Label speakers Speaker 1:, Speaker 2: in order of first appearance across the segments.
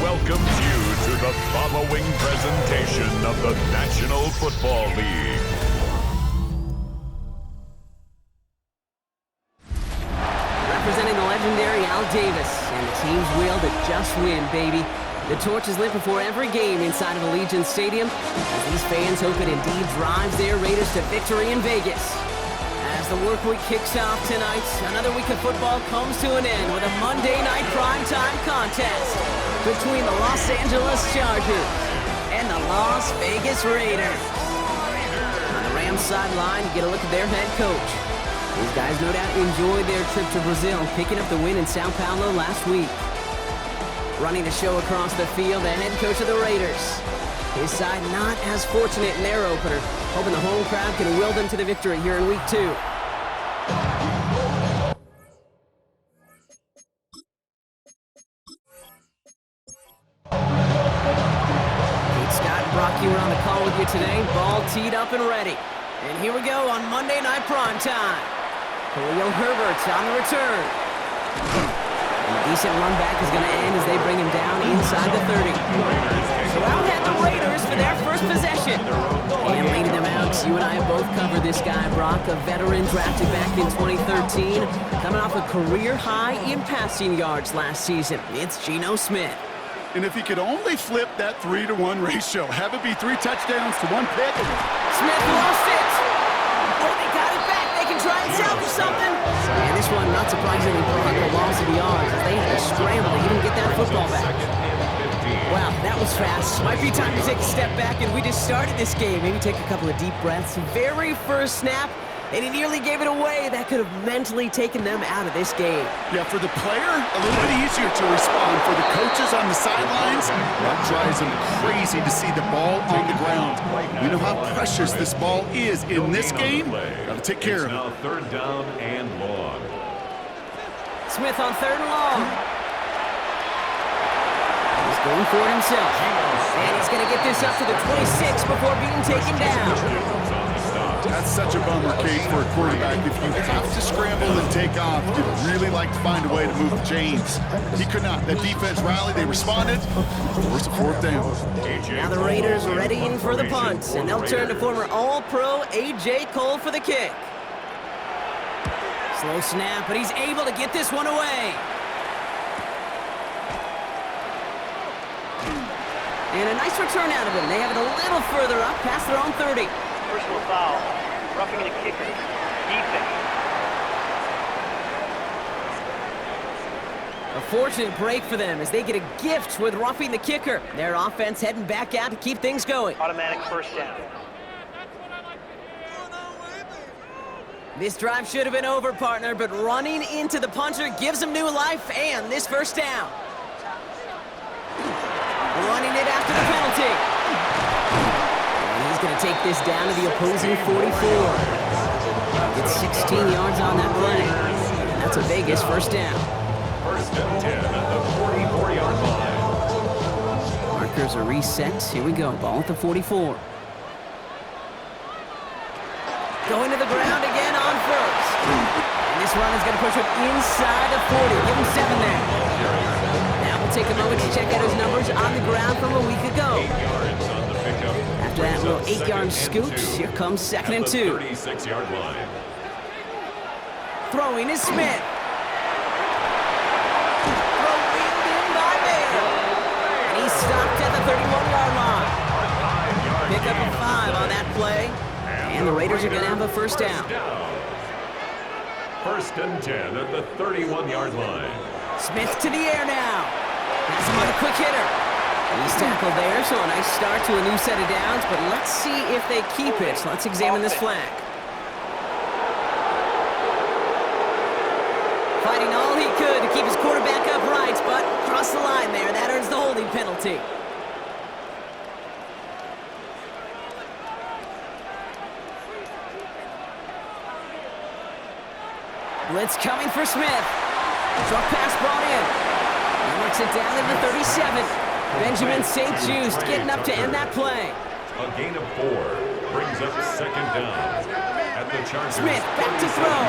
Speaker 1: welcomes you to the following presentation of the National Football League.
Speaker 2: Representing the legendary Al Davis, and the team's will to just win, baby. The torch is lit before every game inside of Allegiant Stadium, as these fans hope it indeed drives their Raiders to victory in Vegas. As the work week kicks off tonight, another week of football comes to an end with a Monday night primetime contest between the Los Angeles Chargers and the Las Vegas Raiders. On the Rams sideline, you get a look at their head coach. These guys no doubt enjoyed their trip to Brazil, picking up the win in Sao Paulo last week. Running the show across the field, the head coach of the Raiders. His side not as fortunate in their opener, hoping the home crowd can will them to the victory here in week 2. Pete Scott and Brock Ewer on the call with you today. Ball teed up and ready. And here we go on Monday Night Primetime. Khalil Herbert on the return. And a decent run back is going to end as they bring him down inside the 30. So out head the Raiders for their first possession. And leading them out, you and I have both covered this guy, Brock, a veteran drafted back in 2013, coming off a career high in passing yards last season. It's Geno Smith.
Speaker 3: And if he could only flip that 3-to-1 ratio, have it be 3 touchdowns to 1 pick.
Speaker 2: Smith lost it. Oh, they got it back. They can try and salvage something. And this one, not surprisingly, brought a loss of yards as they had to scramble to even get that football back. Wow, that was fast. Might be time to take a step back, and we just started this game. Maybe take a couple of deep breaths. Very first snap, and he nearly gave it away. That could have mentally taken them out of this game.
Speaker 3: Yeah, for the player, a little bit easier to respond. For the coaches on the sidelines, that drives them crazy to see the ball on the ground. We know how precious this ball is in this game. Got to take care of it.
Speaker 1: Now 3rd down and long.
Speaker 2: Smith on 3rd and long. He's going for it himself. And he's going to get this up to the 26 before being taken down.
Speaker 3: That's such a bummer, Kate, for a quarterback. If you have to scramble and take off, you'd really like to find a way to move the chains. He could not. That defense rallied. They responded. Force a 4th down.
Speaker 2: Now the Raiders readying for the punt, and they'll turn to former All-Pro A.J. Cole for the kick. Slow snap, but he's able to get this one away. And a nice return out of him. They have it a little further up, past their own 30.
Speaker 4: Personal foul, roughing the kicker, defense.
Speaker 2: A fortunate break for them as they get a gift with roughing the kicker. Their offense heading back out to keep things going.
Speaker 4: Automatic first down.
Speaker 2: This drive should have been over, partner, but running into the punter gives them new life and this first down. Running it after the penalty. And he's going to take this down to the opposing 44. It's 16 yards on that play. And that's a Vegas first down.
Speaker 1: 1st and 10 at the 44-yard line.
Speaker 2: Markers are reset. Here we go. Ball at the 44. Going to the ground again on 1st. And this run is going to push him inside the 40. Give him 7 there. Now we'll take a moment to check out his numbers on the ground from a week ago.
Speaker 1: 8 yards on the pickup.
Speaker 2: After that little 8-yard scoot, here comes 2nd and 2.
Speaker 1: 36-yard line.
Speaker 2: Throwing is Smith. Throwing in by Bale. And he's stopped at the 31-yard line. Pick up a 5 on that play. And the Raiders are going to have a first down.
Speaker 1: 1st and 10 at the 31-yard line.
Speaker 2: Smith to the air now. Has him on a quick hitter. He's tackled there, so a nice start to a new set of downs, but let's see if they keep it. Let's examine this flag. Fighting all he could to keep his quarterback upright, but crossed the line there. That earns the holding penalty. Blitz coming for Smith. Short pass brought in. He works it down to the 37. Benjamin St. Just getting up to end that play.
Speaker 1: A gain of 4 brings up 2nd down at the Chargers.
Speaker 2: Smith back to throw.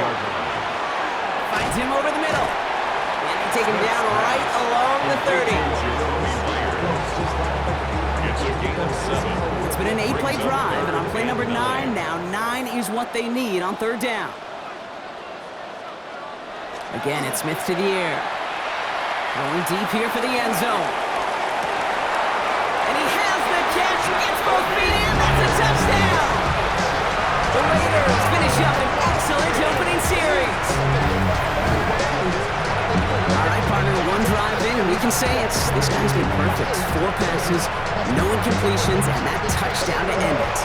Speaker 2: Finds him over the middle. And they take him down right along the 30. been an 8-play drive, and on play number 9, now 9 is what they need on third down. Again, it's Smith to the air. Going deep here for the end zone. And he has the catch, gets both feet in, that's a touchdown! The Raiders finish up an excellent opening series. All right, partner, one drive in, and we can say this guy's been perfect. 4 passes, no incompletions, and that touchdown to end it.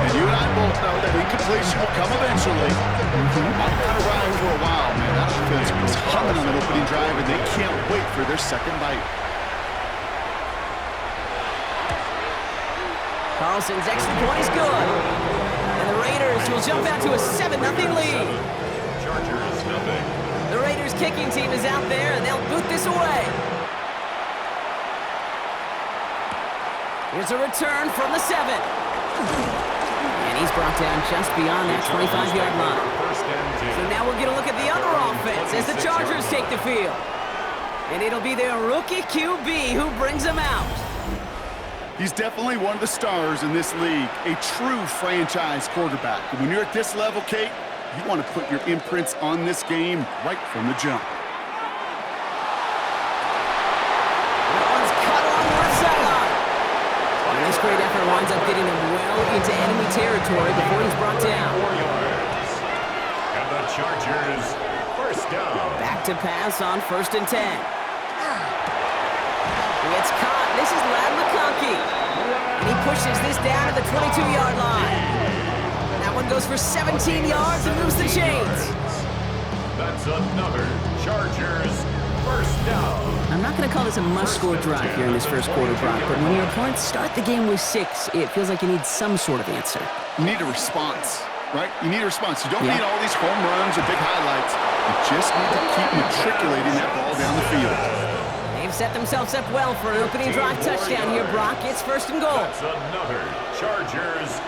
Speaker 3: And you and I both know that incompletion will come eventually. Might not arrive for a while, man. That offense was humming on the opening drive, and they can't wait for their second bite.
Speaker 2: Carlson's extra point is good. And the Raiders will jump out to a 7-0 lead.
Speaker 1: Chargers, nothing.
Speaker 2: The Raiders kicking team is out there, and they'll boot this away. Here's a return from the 7. And he's brought down just beyond that 25-yard line. So now we'll get a look at the other offense as the Chargers take the field. And it'll be their rookie QB who brings them out.
Speaker 3: He's definitely one of the stars in this league, a true franchise quarterback. And when you're at this level, Kate, you want to put your imprints on this game right from the jump.
Speaker 2: That one's cut along the left sideline. And this great effort winds up getting him well into enemy territory before he's brought down.
Speaker 1: 4 yards. And the Chargers, first down.
Speaker 2: Back to pass on 1st and 10. It's caught. This is Ladd McConkey. And he pushes this down to the 22-yard line. That one goes for 17 yards and moves the chains.
Speaker 1: That's another Chargers first down.
Speaker 2: I'm not going to call this a must-score drive here in this first quarter, Brock, but when your opponents start the game with 6, it feels like you need some sort of answer.
Speaker 3: You need a response, right? You need a response. You don't need all these home runs or big highlights. You just need to keep matriculating that ball down the field.
Speaker 2: They've set themselves up well for an opening drive touchdown here, Brock. It's 1st and goal.
Speaker 1: That's another Chargers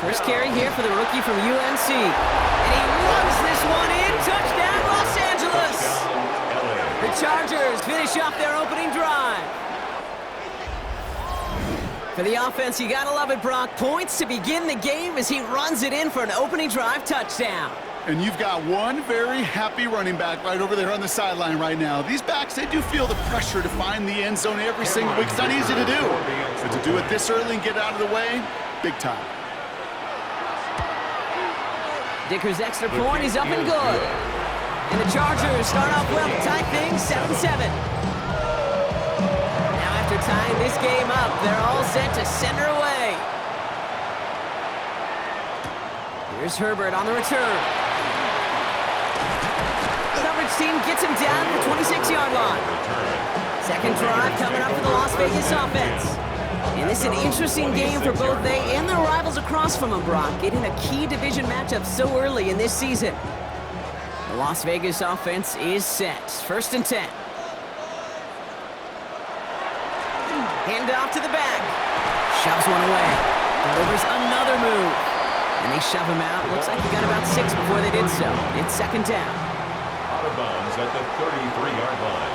Speaker 2: First carry here for the rookie from UNC. And he runs this one in. Touchdown, Los Angeles! The Chargers finish off their opening drive. For the offense, you gotta love it, Brock. Points to begin the game as he runs it in for an opening drive touchdown.
Speaker 3: And you've got one very happy running back right over there on the sideline right now. These backs, they do feel the pressure to find the end zone every single week. It's not easy to do. But to do it this early and get out of the way, big time.
Speaker 2: Dicker's extra point is up and good. And the Chargers start off well to tie things 7-7. Now after tying this game up, they're all set to send her away. Here's Herbert on the return. Coverage team gets him down to the 26-yard line. Second drive coming up for the Las Vegas offense. And this is an interesting game for both they and their rivals across from them, Brock, getting a key division matchup so early in this season. The Las Vegas offense is set. 1st and 10. Hand off to the back. Shoves one away. Delivers another move. And they shove him out. Looks like he got about 6 before they did so. It's 2nd down.
Speaker 1: Out of bounds at the 33-yard line.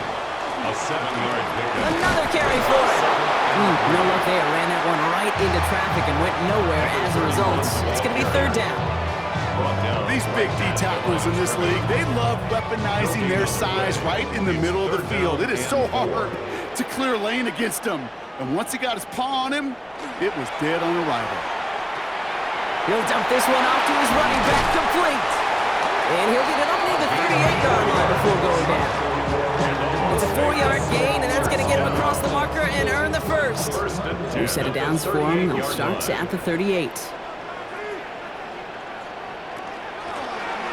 Speaker 1: A 7-yard pickup.
Speaker 2: Another carry for it. No luck there. Ran that one right into traffic and went nowhere as a result. It's going to be 3rd down.
Speaker 3: These big D tackles in this league, they love weaponizing their size right in the middle of the field. It is so hard to clear lane against them. And once he got his paw on him, it was dead on arrival.
Speaker 2: He'll dump this one off to his running back, complete. And he'll get it up near the 38-yard line before going down. It's a 4-yard gain, and that's going to get him across the marker and earn the first. 2 set of downs for him. They'll start at the 38.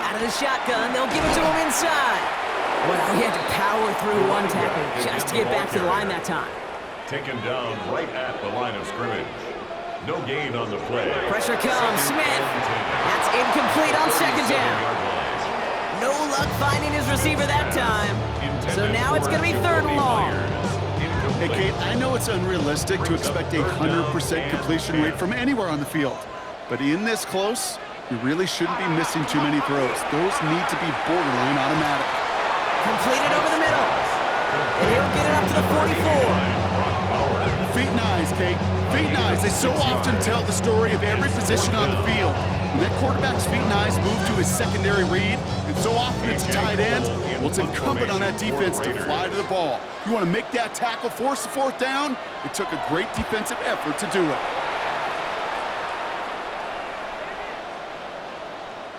Speaker 2: Out of the shotgun, they'll give it to him inside. Well, he had to power through one tackle just to get back to the line that time.
Speaker 1: Taken down right at the line of scrimmage. No gain on the play.
Speaker 2: Pressure comes. Smith. That's incomplete on 2nd down. No luck finding his receiver that time. So now it's going to be 3rd and long.
Speaker 3: Hey, Kate, I know it's unrealistic to expect a 100% completion rate from anywhere on the field. But in this close, you really shouldn't be missing too many throws. Those need to be borderline automatic.
Speaker 2: Completed over the middle. And he'll get it up to the 44.
Speaker 3: Feet and eyes, Kate. Feet and eyes. They so often tell the story of every position on the field. When that quarterback's feet and eyes move to his secondary read, and so often it's a tight end, well, it's incumbent on that defense to fly to the ball. You want to make that tackle, force the fourth down? It took a great defensive effort to do it.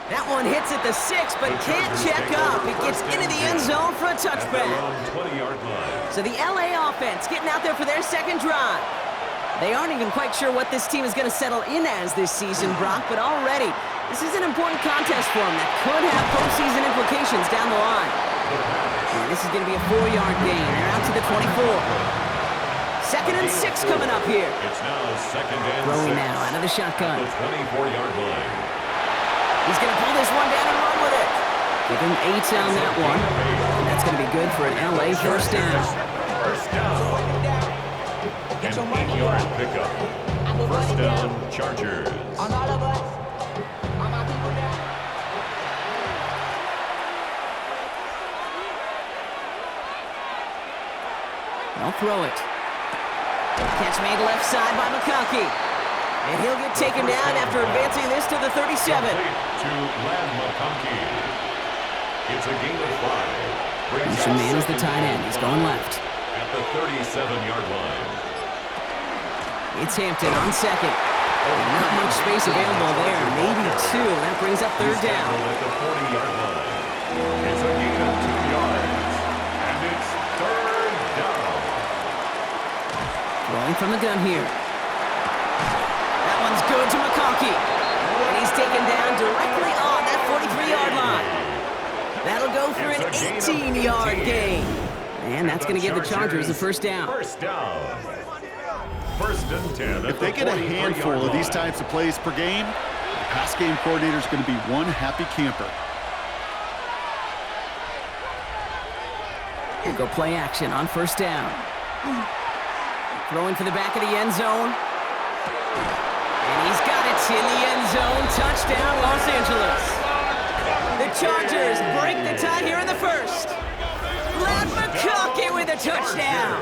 Speaker 2: That one hits at the 6, but can't check up. It gets into the end zone for a touchback. So the LA offense getting out there for their second drive. They aren't even quite sure what this team is going to settle in as this season, Brock, but already this is an important contest for them that could have postseason implications down the line. And this is going to be a 4-yard gain. They're out to the 24. 2nd and 6 coming up here.
Speaker 1: It's now 2nd and 6.
Speaker 2: Throwing now out of the shotgun.
Speaker 1: The 24-yard line.
Speaker 2: He's going to pull this one down and run with it. Give him 8 on that one. And that's going to be good for an LA first down.
Speaker 1: First down. An 8-yard pickup. First down, Chargers.
Speaker 5: On all of us. On my people now.
Speaker 2: They'll throw it. Catch made left side by McConkey. And he'll get taken down after advancing this to the 37.
Speaker 1: To Ladd McConkey. It's a gain of 5.
Speaker 2: Mason Man is the tight end. He's going left.
Speaker 1: At the 37-yard line.
Speaker 2: It's Hampton on second. Not much space available there. Maybe 2. That brings up third down.
Speaker 1: At the 40-yard line. It's a gain of 2 yards. And it's third down.
Speaker 2: Throwing from the gun here. That one's good to McConkey. And he's taken down directly on that 43-yard line. That'll go for an 18-yard gain. And that's going to give the Chargers a first down.
Speaker 1: First down. First and 10.
Speaker 3: If they get a handful of these types of plays per game, the pass game coordinator is going to be one happy camper.
Speaker 2: Here go play action on first down. Throwing for the back of the end zone. And he's got it in the end zone. Touchdown, Los Angeles. The Chargers break the tie here in the first. Ladd McConkey with a touchdown.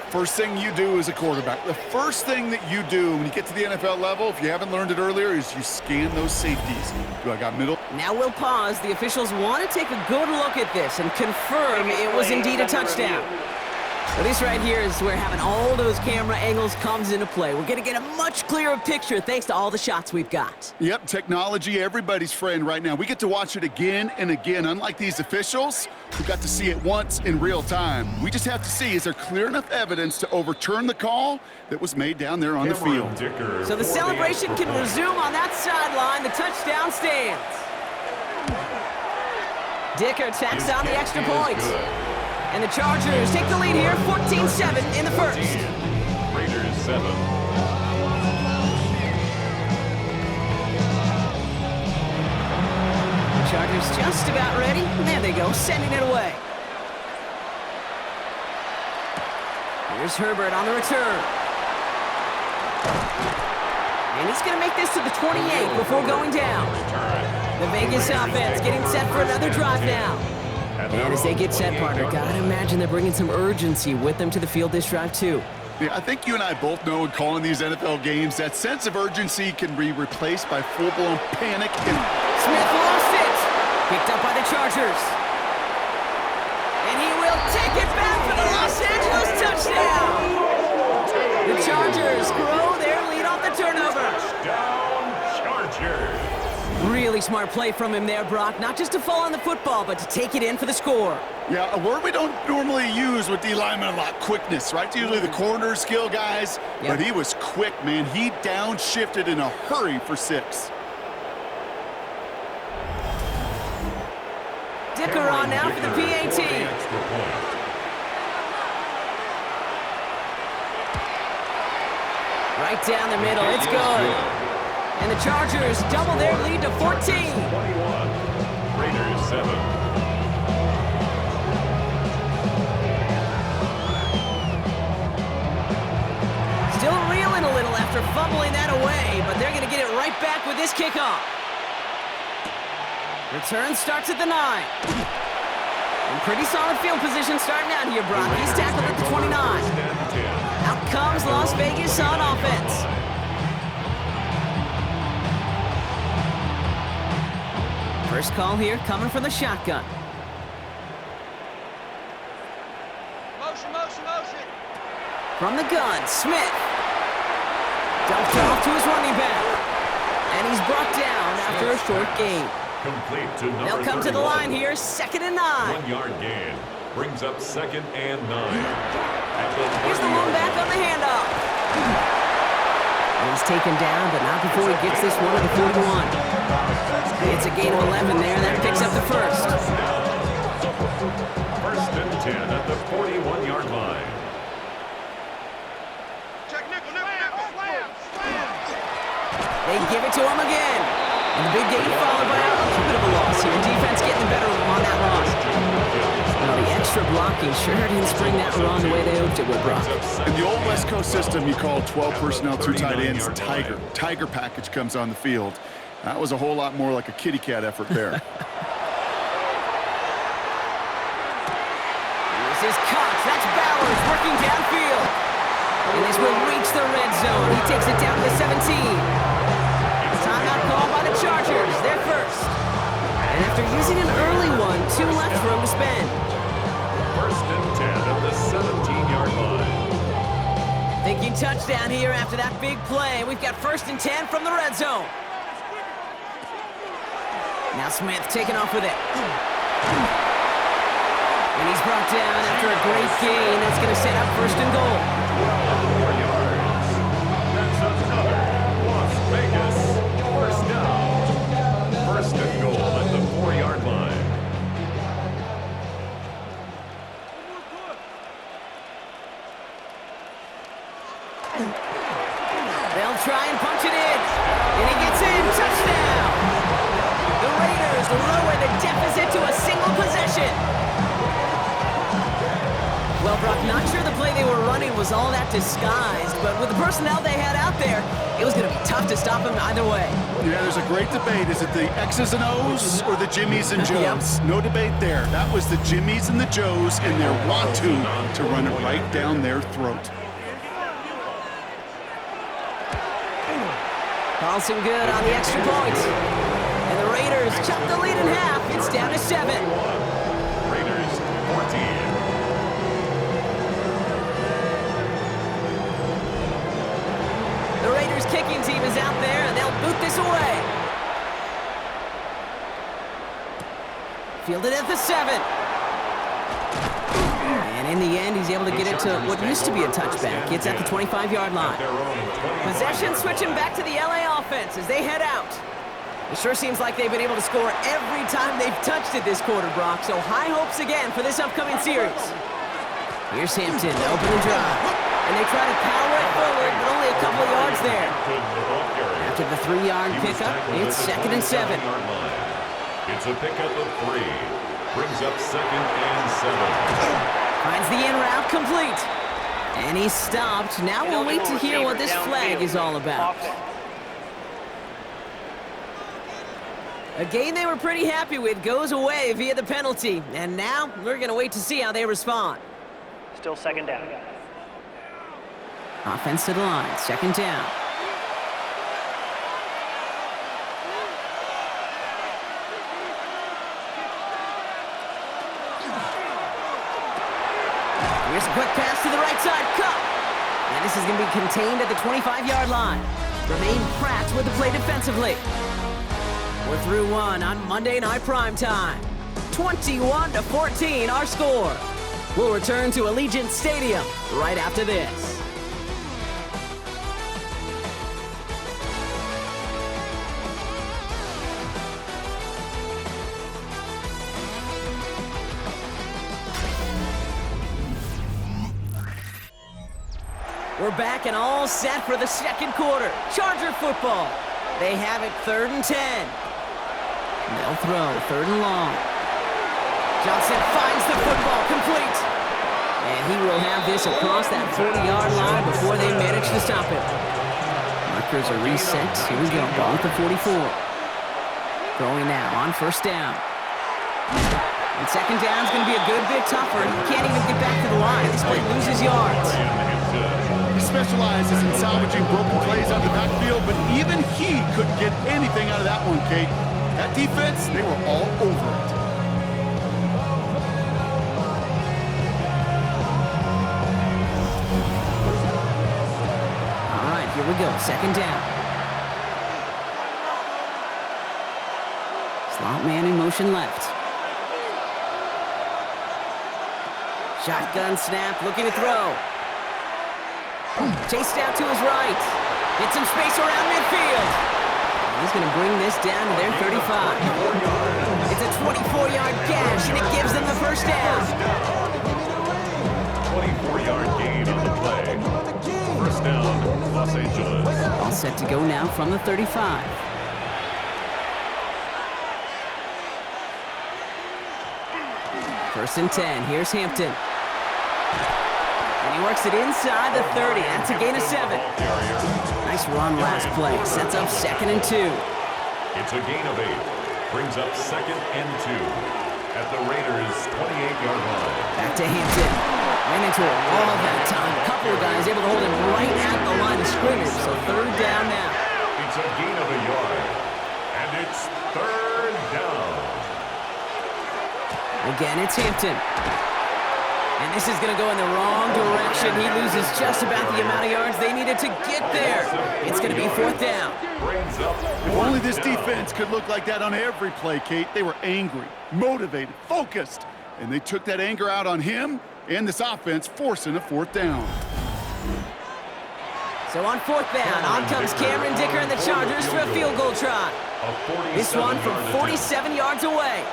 Speaker 3: First thing you do as a quarterback, the first thing that you do when you get to the NFL level, if you haven't learned it earlier, is you scan those safeties. Do I got middle?
Speaker 2: Now we'll pause. The officials want to take a good look at this and confirm it was indeed a touchdown. So this right here is where having all those camera angles comes into play. We're going to get a much clearer picture thanks to all the shots we've got.
Speaker 3: Yep, technology, everybody's friend right now. We get to watch it again and again. Unlike these officials, who got to see it once in real time. We just have to see, is there clear enough evidence to overturn the call that was made down there on the field?
Speaker 2: So the celebration can resume on that sideline. The touchdown stands. Dicker tacks on the extra point. And the Chargers take the lead here, 14-7 in the first.
Speaker 1: Raiders 7.
Speaker 2: Chargers just about ready. There they go, sending it away. Here's Herbert on the return. And he's going to make this to the 28 before going down. The Vegas offense getting set for another drive now. And as they get set, partner, gotta imagine they're bringing some urgency with them to the field this drive, too.
Speaker 3: Yeah, I think you and I both know in calling these NFL games, that sense of urgency can be replaced by full-blown panic.
Speaker 2: Smith lost it. Picked up by the Chargers. And he will take it back for the Los Angeles touchdown. The Chargers grow their lead off the turnover.
Speaker 1: Touchdown, Chargers.
Speaker 2: Really smart play from him there, Brock. Not just to fall on the football, but to take it in for the score.
Speaker 3: Yeah, a word we don't normally use with D linemen a lot, quickness, right? Usually the corner skill guys, but he was quick, man. He downshifted in a hurry for 6.
Speaker 2: Dicker on now for the PAT. Right down the middle, it's good. And the Chargers double their lead to 14.
Speaker 1: 21. Raiders 7.
Speaker 2: Still reeling a little after fumbling that away, but they're going to get it right back with this kickoff. Return starts at the 9. And Pretty solid field position starting out here, Brock. He's tackled at the 29. Out comes Las Vegas on offense. First call here coming from the shotgun.
Speaker 5: Motion, motion, motion.
Speaker 2: From the gun, Smith. Dumped off to his running back. And he's brought down after a short gain.
Speaker 1: Complete to number
Speaker 2: They'll come to the
Speaker 1: 31.
Speaker 2: line here, 2nd and 9.
Speaker 1: 1 yard gain. Brings up 2nd and 9. At the
Speaker 2: Here's the
Speaker 1: 30
Speaker 2: one back on the handoff. And he's taken down, but not before he gets this one to the 41. It's a gain of 11 there. That picks up the first.
Speaker 1: 1st and 10 at the 41-yard line.
Speaker 5: Check nickel, nickel, nickel. Slam, slam.
Speaker 2: They give it to him again. And the big gain followed by a little bit of a loss here. Defense getting the better of him on that run. Now the extra blocking sure didn't spring that run the way they hoped it would, Brock.
Speaker 3: In the old West Coast system, you call 12 personnel, 2 tight ends, Tiger. Tiger package comes on the field. That was a whole lot more like a kitty cat effort there.
Speaker 2: This is Cox. That's Bowers working downfield. And this will reach the red zone. He takes it down to the 17. Timeout call by the Chargers. They're first. And after using an early one, 2 left for him to spend.
Speaker 1: 1st and 10 at the 17-yard line.
Speaker 2: Thinking touchdown here after that big play. We've got 1st and 10 from the red zone. Now Smith taking off with it. And he's brought down after a great gain. That's going to set up 1st and goal.
Speaker 1: 4 yards. That's another Las Vegas 1st down. 1st and goal at the 4-yard line.
Speaker 2: They'll try and punch it in. And he gets in. Touchdown. The Raiders lower the deficit to a single possession. Well, Brock, not sure the play they were running was all that disguised, but with the personnel they had out there, it was going to be tough to stop him either way.
Speaker 3: Yeah, there's a great debate. Is it the X's and O's or the Jimmies and Joes?
Speaker 2: Yep.
Speaker 3: No debate there. That was the Jimmies and the Joes in their want to run it right down their throat.
Speaker 2: Carlson good on the extra point. And the Raiders chop the lead in half. It's down to 7.
Speaker 1: Raiders 14.
Speaker 2: The Raiders kicking team is out there, and they'll boot this away. Fielded at the 7. And in the end, he's able to get it to what used to be a touchback. It's at the 25-yard line. Possession switching back to the LA offense as they head out. It sure seems like they've been able to score every time they've touched it this quarter, Brock, so high hopes again for this upcoming series. Here's Hampton to open the drive. And they try to power it forward, but only a couple of yards there. After the 3-yard pickup, it's 2nd and 7.
Speaker 1: It's a pickup of 3. Brings up 2nd and 7.
Speaker 2: Finds the in route complete. And he's stopped. Now we'll wait to hear what this flag is all about. A game they were pretty happy with goes away via the penalty. And now we're going to wait to see how they respond.
Speaker 4: Still 2nd down.
Speaker 2: Offense to the line. 2nd down. Here's a quick pass to the right side. Cup. And this is going to be contained at the 25-yard line. Remain Pratt with the play defensively. We're through one on Monday Night Primetime. 21-14 our score. We'll return to Allegiant Stadium right after this. We're back and all set for the 2nd quarter. Charger football. They have it 3rd and 10. They'll throw 3rd and long. Johnson finds the football complete. And he will have this across that 40-yard line before they manage to stop him. Markers are reset. Here we go. Ball at the 44. Throwing now on 1st down. And second down's going to be a good bit tougher. He can't even get back to the line. This play loses yards.
Speaker 3: He specializes in salvaging broken plays on the backfield, but even he couldn't get anything out of that one, Kate. That defense, they were all over it.
Speaker 2: All right, here we go. Second down. Slot man in motion left. Shotgun snap, looking to throw. Chased out to his right. Get some space around midfield. He's going to bring this down to their 35. It's a 24-yard gash, and it gives them the first down.
Speaker 1: 24-yard gain on the play. First down, Los Angeles.
Speaker 2: All set to go now from the 35. First and 10. Here's Hampton. And he works it inside the 30. That's a gain of 7. Nice run last play. Sets up second and 2.
Speaker 1: It's a gain of 8. Brings up second and 2 at the Raiders' 28-yard line.
Speaker 2: Back to Hampton. Ran into a wall that time. A couple of guys able to hold him right at the line of scrimmage. So third down now.
Speaker 1: It's a gain of a yard. And it's third down.
Speaker 2: Again, it's Hampton. And this is going to go in the wrong direction. He loses just about the amount of yards they needed to get there. It's going to be fourth down.
Speaker 3: If only this defense could look like that on every play, Kate. They were angry, motivated, focused, and they took that anger out on him and this offense, forcing a fourth down.
Speaker 2: So on fourth down, on comes Cameron Dicker and the Chargers for a field goal try. This one from 47 yards away.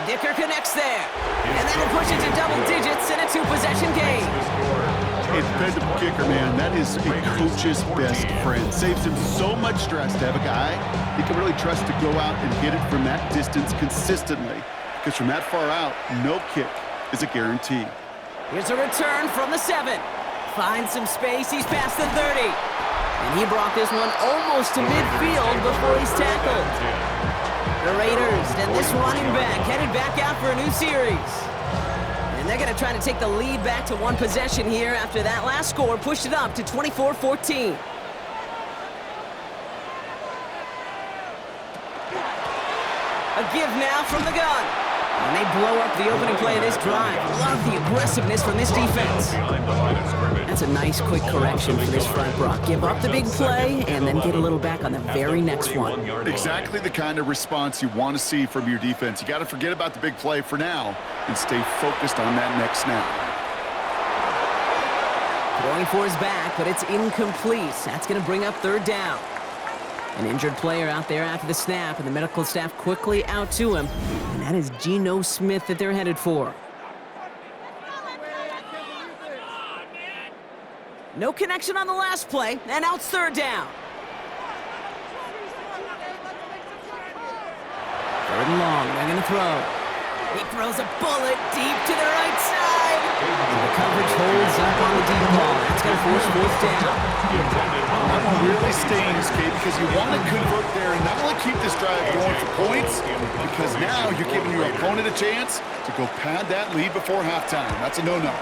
Speaker 2: Dicker connects there. And then he'll push it to double digits in a 2-possession game.
Speaker 3: A dependable kicker, man. That is a coach's best friend. Saves him so much stress to have a guy he can really trust to go out and hit it from that distance consistently. Because from that far out, no kick is a guarantee.
Speaker 2: Here's a return from the 7. Finds some space. He's past the 30. And he brought this one almost to midfield before he's tackled. The Raiders, and this running back headed back out for a new series. And they're going to try to take the lead back to one possession here after that last score pushed it up to 24-14. A give now from the gun. And they blow up the opening play of this drive. Love the aggressiveness from this defense. That's a nice quick correction for this front, Brock. Give up the big play and then get a little back on the very next one.
Speaker 3: Exactly the kind of response you want to see from your defense. You got to forget about the big play for now and stay focused on that next snap.
Speaker 2: Throwing for his back, but it's incomplete. That's going to bring up third down. An injured player out there after the snap, and the medical staff quickly out to him. And that is Geno Smith that they're headed for. No connection on the last play, and now it's third down. Third and long, they're going to throw. He throws a bullet deep to the right side. And the coverage holds up on the deep ball. That's going to force fourth down.
Speaker 3: That one really stings, Kate, because you want to convert there and not only keep this drive going for points, because now you're giving your opponent a chance to go pad that lead before halftime. That's a no-no.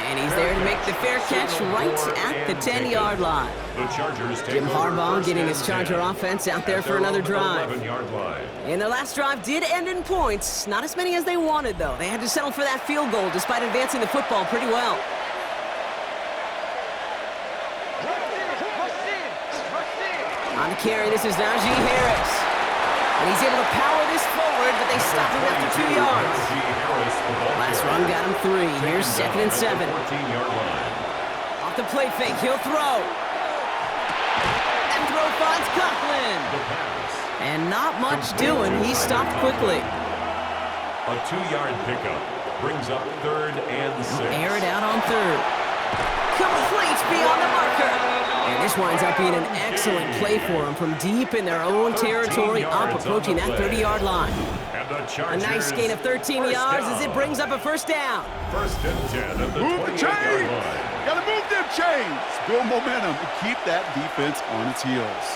Speaker 2: And he's there to make the fair catch right at the 10-yard line. Jim Harbaugh getting his Charger offense out there for another drive. And their last drive did end in points. Not as many as they wanted, though. They had to settle for that field goal despite advancing the football pretty well. On the carry, this is Najee Harris. And he's able to power this forward, but they stopped him after 2 yards. Last run got him 3. Here's second and 7. Off the play fake, he'll throw. And throw finds Coughlin. And not much doing. He stopped quickly.
Speaker 1: A 2-yard pickup brings up third and 6.
Speaker 2: Air it out on third. Complete beyond the marker. And this winds up being an excellent play for them from deep in their own territory, up approaching that 30-yard line. A nice gain of 13 yards as it brings up a first down.
Speaker 1: First and 10 at the
Speaker 3: Move the chains!
Speaker 1: line.
Speaker 3: Gotta move them chains! Build momentum and keep that defense on its heels.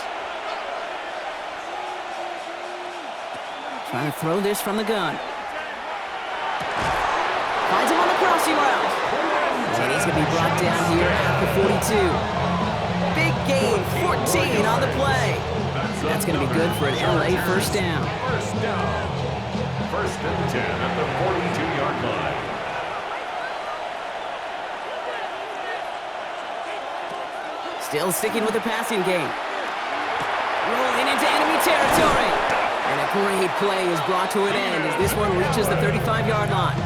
Speaker 2: Trying to throw this from the gun. Finds him on the crossing route. And he's going to be brought down here at the 42. Big gain, 14 on the play. That's going to be good for an LA first down.
Speaker 1: First down. First and 10 at the 42-yard line.
Speaker 2: Still sticking with the passing game. Rolling into enemy territory. And a great play is brought to an end as this one reaches the 35-yard line.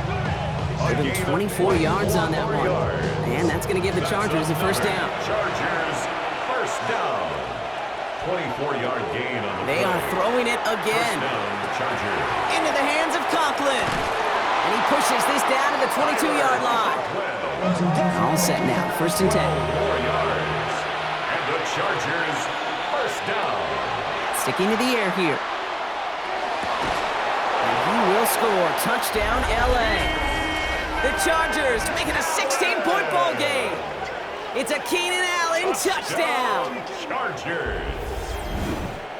Speaker 2: Give him 24 yards on that one. And that's going to give the Chargers a first down.
Speaker 1: Chargers, first down. 24-yard gain on the
Speaker 2: They
Speaker 1: play.
Speaker 2: are throwing it again.
Speaker 1: First down, Chargers.
Speaker 2: Into the hands of Conklin. And he pushes this down to the 22-yard line.
Speaker 1: 12.
Speaker 2: All set now, first and 10.
Speaker 1: 4 yards. And the Chargers, first down.
Speaker 2: Sticking to the air here. And he will score. Touchdown, LA. The Chargers make it a 16-point ball game. It's a Keenan Allen touchdown.
Speaker 1: Chargers.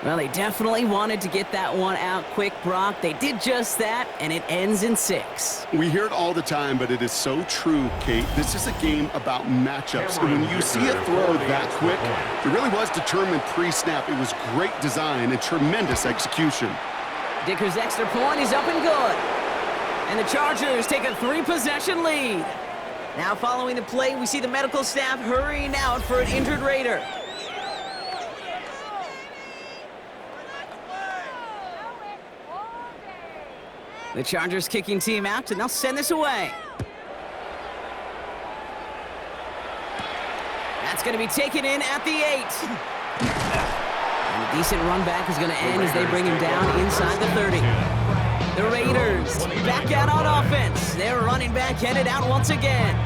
Speaker 2: Well, they definitely wanted to get that one out quick, Brock. They did just that, and it ends in 6.
Speaker 3: We hear it all the time, but it is so true, Kate. This is a game about matchups. And when you see a throw that quick, it really was determined pre-snap. It was great design and tremendous execution.
Speaker 2: Dicker's extra point is up and good. And the Chargers take a 3-possession lead. Now following the play, we see the medical staff hurrying out for an injured Raider. The Chargers kicking team out, and they'll send this away. That's going to be taken in at the 8. And a decent run back is going to end as they bring him down inside the 30. The Raiders back out on offense. Their running back headed out once again.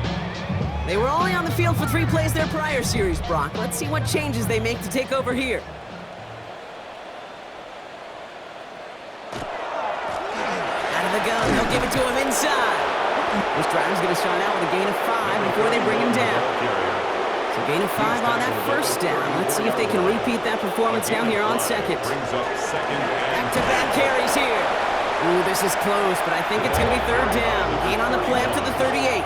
Speaker 2: They were only on the field for 3 plays their prior series, Brock. Let's see what changes they make to take over here. Out of the gun, they'll give it to him inside. This drive is going to start out with a gain of 5 before they bring him down. So gain of 5 on that first down. Let's see if they can repeat that performance now here on second.
Speaker 1: Brings up second and
Speaker 2: Back-to-back carries here. Ooh, this is close, but I think it's going to be third down. Gain on the play up to the 38.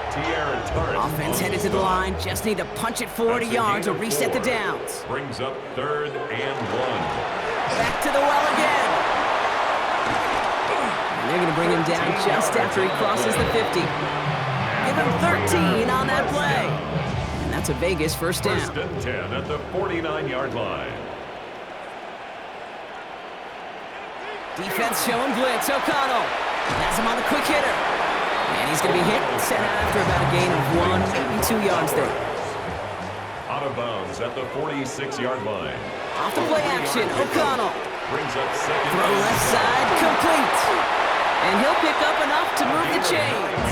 Speaker 1: Tierra Tarrant.
Speaker 2: Offense headed to the line. Just need to punch it 40 yards to reset the downs.
Speaker 1: Brings up third and 1.
Speaker 2: Back to the well again. And they're going to bring him down just after he crosses the 50. Give him 13 on that play. And that's a Vegas first down.
Speaker 1: First and 10 at the 49-yard line.
Speaker 2: Defense showing blitz. O'Connell has him on the quick hitter. And he's going to be hit and sent out after about a gain of 1, maybe 2 yards there.
Speaker 1: Out of bounds at the 46-yard line.
Speaker 2: Off the play action, O'Connell.
Speaker 1: Brings up second.
Speaker 2: Throw left side, complete. And he'll pick up enough to move the chains.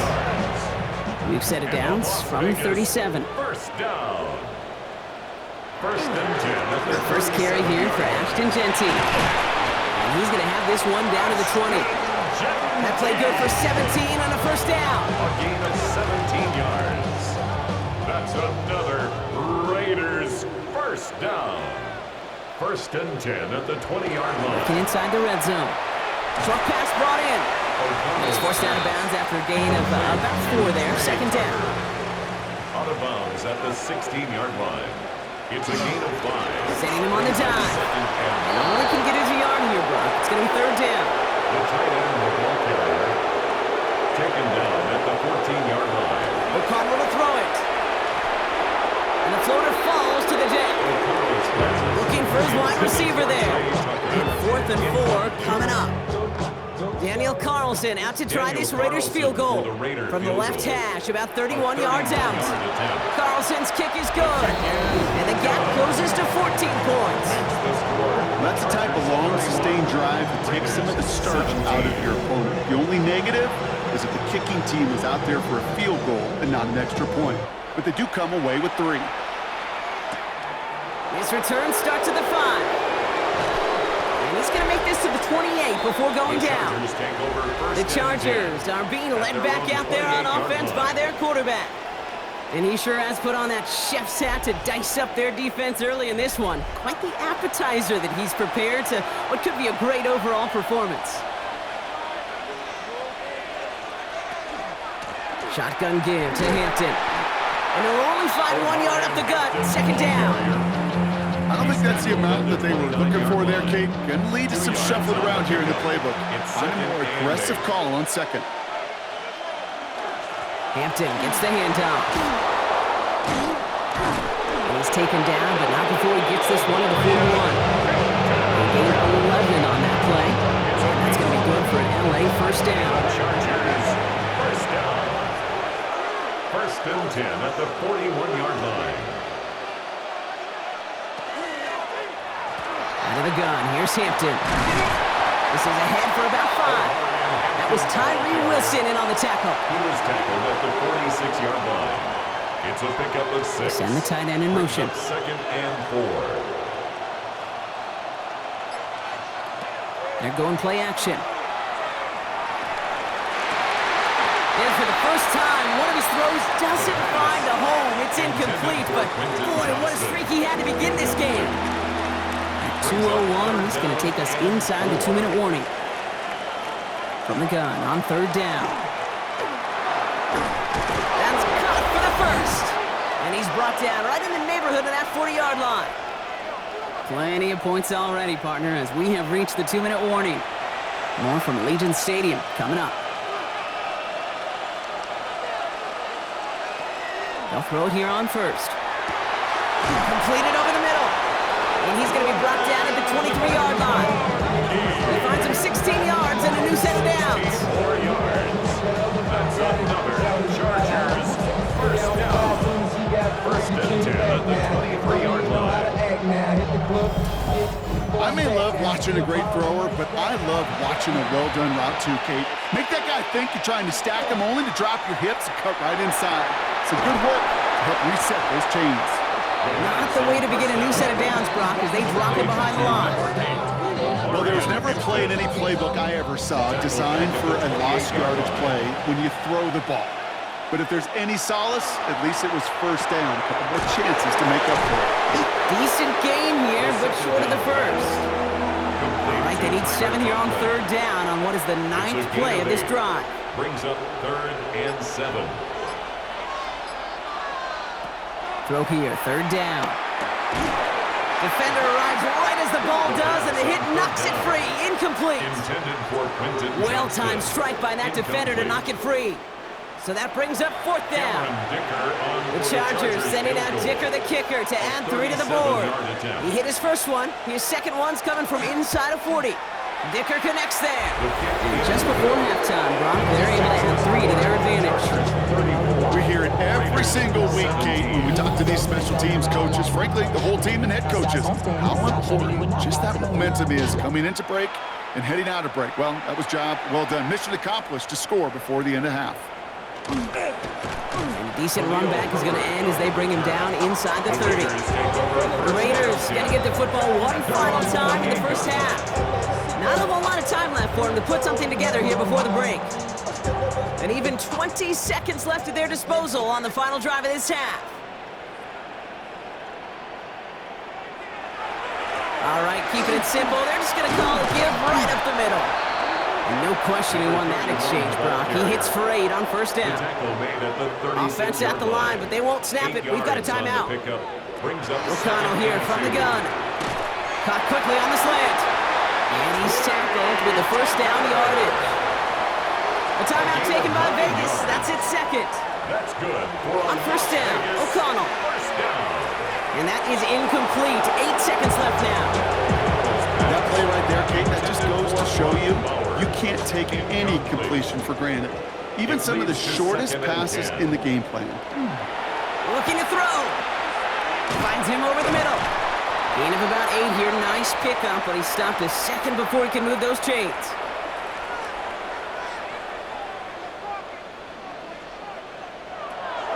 Speaker 2: We've set it down from 37.
Speaker 1: First down. First and 10 at the
Speaker 2: First carry here for Ashton Genty. And he's going to have this one down to the 20. That played good for 17 on a first down.
Speaker 1: A gain of 17 yards. That's another Raiders first down. First and 10 at the 20-yard line.
Speaker 2: Looking inside the red zone. Short pass brought in. He's forced out of bounds after a gain of about 4 there. Second down.
Speaker 1: Out of bounds at the 16-yard line. It's a gain of 5.
Speaker 2: Sending him on the dive.
Speaker 1: Second and
Speaker 2: And all he can get is a yard here, Brock. It's going to be third down.
Speaker 1: the tight end, the ball carrier, taken down at the 14-yard line.
Speaker 2: O'Connell will throw it. And the floater falls to the deck. Looking for his wide receiver there. And 4th and 4 coming up. Daniel Carlson out to try this Raiders field goal from the left hash, about 31 yards out. Carlson's kick is good, and the gap closes to 14 points.
Speaker 3: That's the type of long, sustained drive that takes some of the starch out of your opponent. The only negative is if the kicking team is out there for a field goal and not an extra point. But they do come away with 3.
Speaker 2: This return starts at the 5. And he's going to make this to the 28 before going down. The Chargers are being led back out there on offense by their quarterback. And he sure has put on that chef's hat to dice up their defense early in this one. Quite the appetizer that he's prepared to what could be a great overall performance. Shotgun give to Hampton. And he'll only find 1 yard up the gut. Second down.
Speaker 3: I don't think that's the amount that they were looking for there, Kate. Going to lead to some shuffling around here in the playbook. Find a more aggressive call on second.
Speaker 2: Hampton gets the handoff. And he's taken down, but not before he gets this one to the 41. He gained 11 on that play. And that's going to be good for an LA first down.
Speaker 1: Chargers, first down. First and 10 at the 41-yard line.
Speaker 2: Out of the gun, here's Hampton. This is ahead for about 5. That was Tyree Wilson in on the tackle.
Speaker 1: He was tackled at the 46-yard line. It's a pickup of 6.
Speaker 2: Send the tight end in motion.
Speaker 1: Second and 4.
Speaker 2: They're going play action. And for the first time, one of his throws doesn't find a home. It's incomplete, but boy, what a streak he had to begin this game. At 2:01, he's going to take us inside the 2-minute warning. From the gun on third down. That's caught for the first. And he's brought down right in the neighborhood of that 40-yard line. Plenty of points already, partner, as we have reached the 2-minute warning. More from Allegiant Stadium coming up. They'll throw it here on first. Completed over the middle. And he's going to be brought down at the 23-yard line. He finds him 16 yards and a new set of downs.
Speaker 1: 4 yards. That's another Chargers first down. First and 10 at the 23-yard line.
Speaker 3: I may love watching a great thrower, but I love watching a well-done route too, Kate. Make that guy think you're trying to stack him only to drop your hips and cut right inside. Some good work to help reset those chains.
Speaker 2: Not the way to begin a new set of downs, Brock, as they drop it behind the line.
Speaker 3: Well, there was never a play in any playbook I ever saw designed for a lost yardage play when you throw the ball. But if there's any solace, at least it was first down. A couple more chances to make up for it.
Speaker 2: Decent game here, but short of the first. All right, they need 7 here on third down on what is the 9th play of this drive.
Speaker 1: Brings up third and 7.
Speaker 2: Throw here, third down. Defender arrives right as the ball does, and the hit knocks it free. Incomplete.
Speaker 1: Intended for Quentin
Speaker 2: Well-timed strike by that defender to knock it free. So that brings up fourth down. The Chargers sending out Dicker the kicker to add 3 to the board. He hit his first one. His second one's coming from inside of 40. Dicker connects there. And just before halftime, Brock, they're able to add 3 to their advantage.
Speaker 3: We hear it every single week, Kate, when we talk to these special teams coaches, frankly, the whole team and head coaches, how important just that momentum is coming into break and heading out of break. Well, that was job well done. Mission accomplished to score before the end of half.
Speaker 2: And a decent run back is going to end as they bring him down inside the 30. The Raiders going to get the football one final time in the first half. Not a whole lot of time left for him to put something together here before the break. And even 20 seconds left at their disposal on the final drive of this half. All right, keeping it simple. They're just going to call a give right up the middle. And no question he won that exchange, Brock. He hits for 8 on first down. Offense at the line, but they won't snap it. We've got a timeout. O'Connell here from the gun. Caught quickly on the slant. And he's tackled with the first down yardage. A timeout taken by Vegas. That's its second.
Speaker 1: That's good.
Speaker 2: On first down, O'Connell. And that is incomplete. 8 seconds left now.
Speaker 3: That play right there, Kate, that just goes to show you can't take any completion for granted. Even some of the shortest passes in the game plan.
Speaker 2: Looking to throw. Finds him over the middle. Gain of about 8 here. Nice pickup, but he stopped a second before he can move those chains.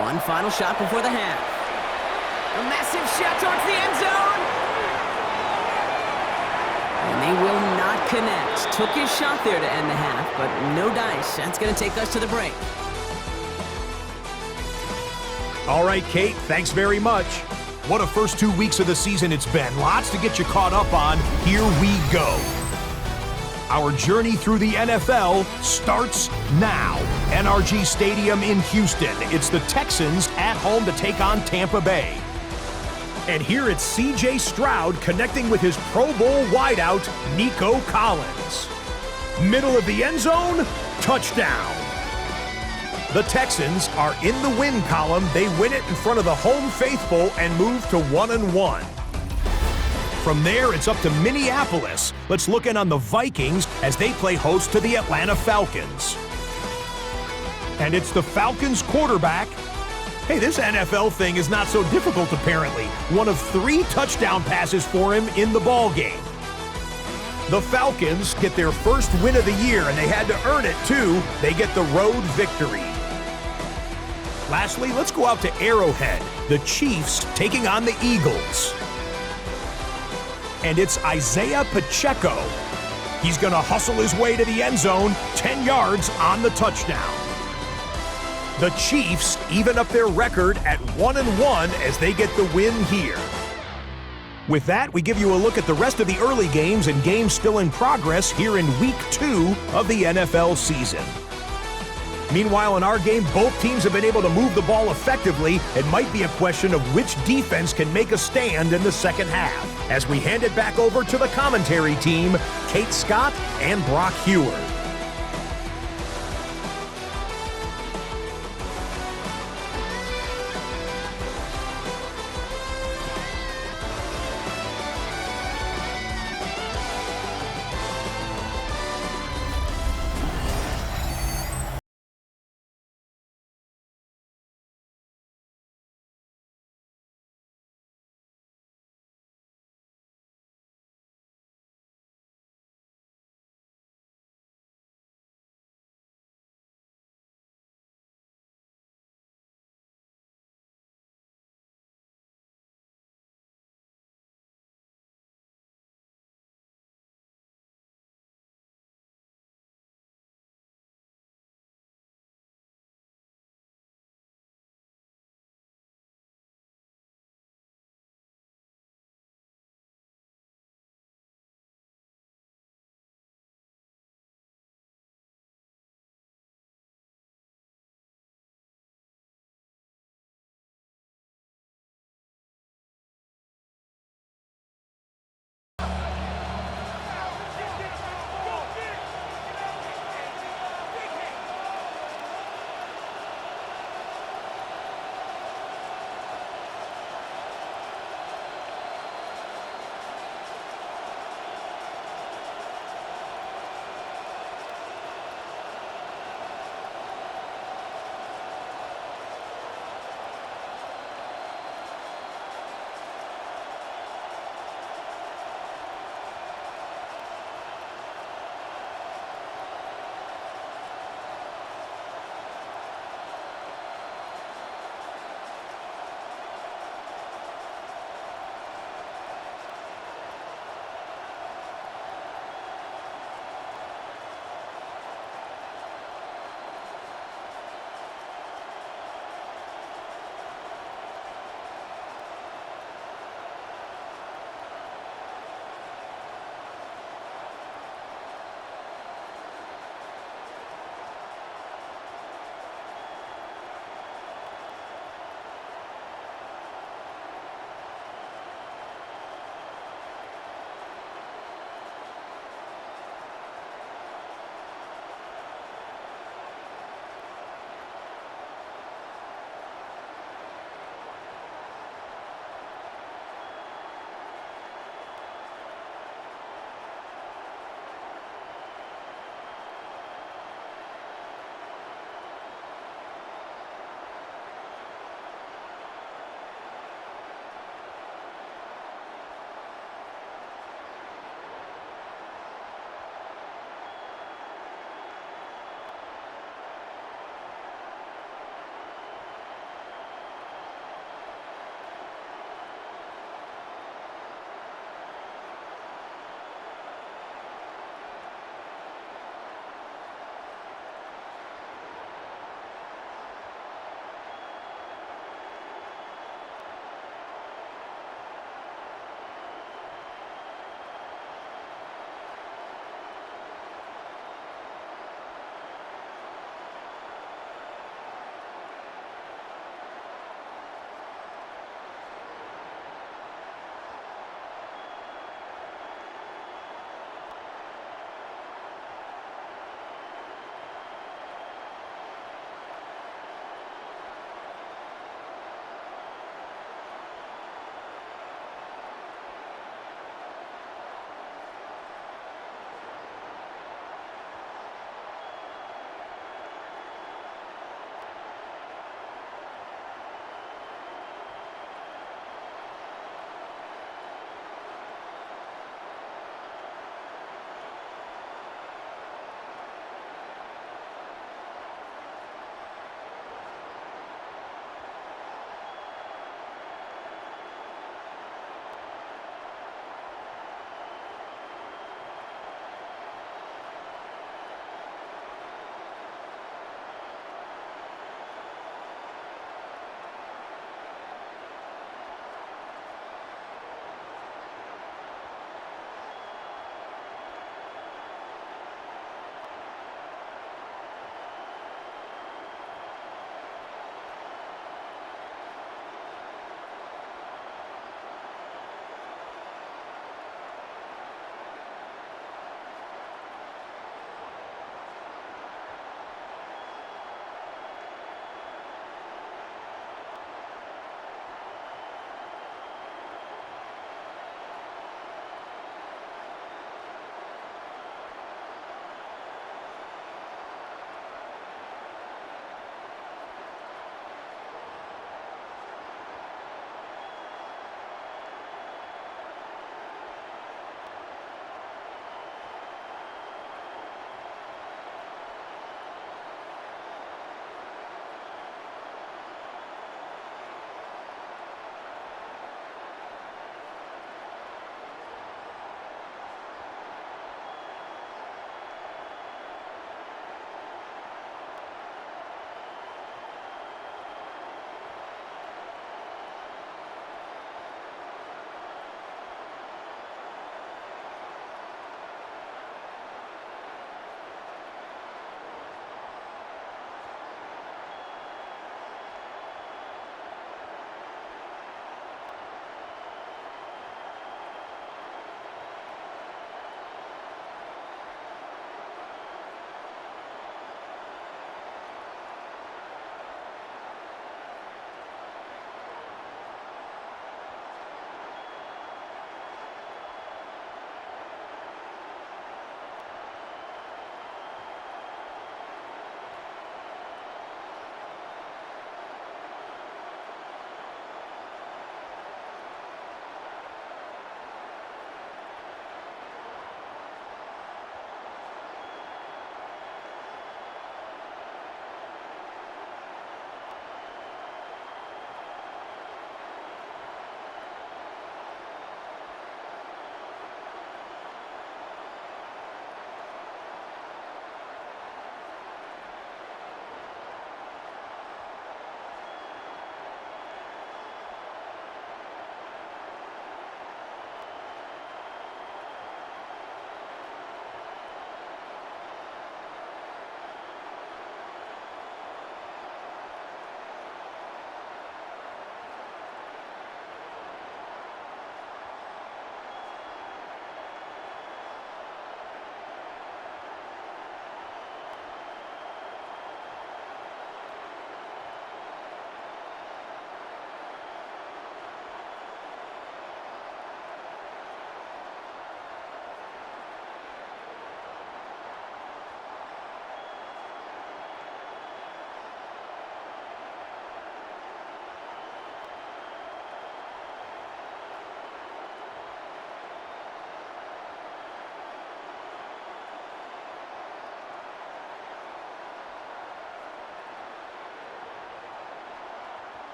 Speaker 2: One final shot before the half. A massive shot towards the end zone. And they will not connect. Took his shot there to end the half, but no dice. That's going to take us to the break.
Speaker 6: All right, Kate, thanks very much. What a first 2 weeks of the season it's been. Lots to get you caught up on. Here we go. Our journey through the NFL starts now. NRG Stadium in Houston. It's the Texans at home to take on Tampa Bay. And here it's C.J. Stroud connecting with his Pro Bowl wideout, Nico Collins. Middle of the end zone, touchdown. The Texans are in the win column. They win it in front of the home faithful and move to 1-1. From there, it's up to Minneapolis. Let's look in on the Vikings as they play host to the Atlanta Falcons. And it's the Falcons quarterback. Hey, this NFL thing is not so difficult, apparently. 1 of 3 touchdown passes for him in the ballgame. The Falcons get their first win of the year, and they had to earn it, too. They get the road victory. Lastly, let's go out to Arrowhead. The Chiefs taking on the Eagles. And it's Isaiah Pacheco. He's going to hustle his way to the end zone, 10 yards on the touchdown. The Chiefs even up their record at 1-1 as they get the win here. With that, we give you a look at the rest of the early games and games still in progress here in Week 2 of the NFL season. Meanwhile, in our game, both teams have been able to move the ball effectively. It might be a question of which defense can make a stand in the second half. As we hand it back over to the commentary team, Kate Scott and Brock Huard.